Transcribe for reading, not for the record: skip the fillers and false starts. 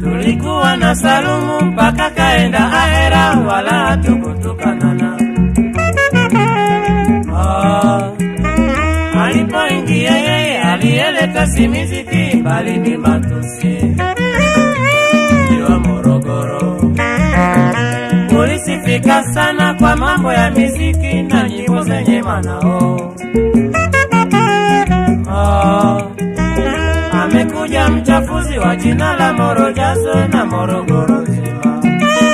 Tulikuwa na Salumu mpaka kaenda ahera, wala hatukutukanana. Alipoingia yeye aliyeleta si miziki bali ni matusi. Jiwa Morogoro ulisifika sana kwa mambo ya miziki na nyimbo zenye manao. Amekuja mchafuzi wa jina la Moro Jazo na Morogoro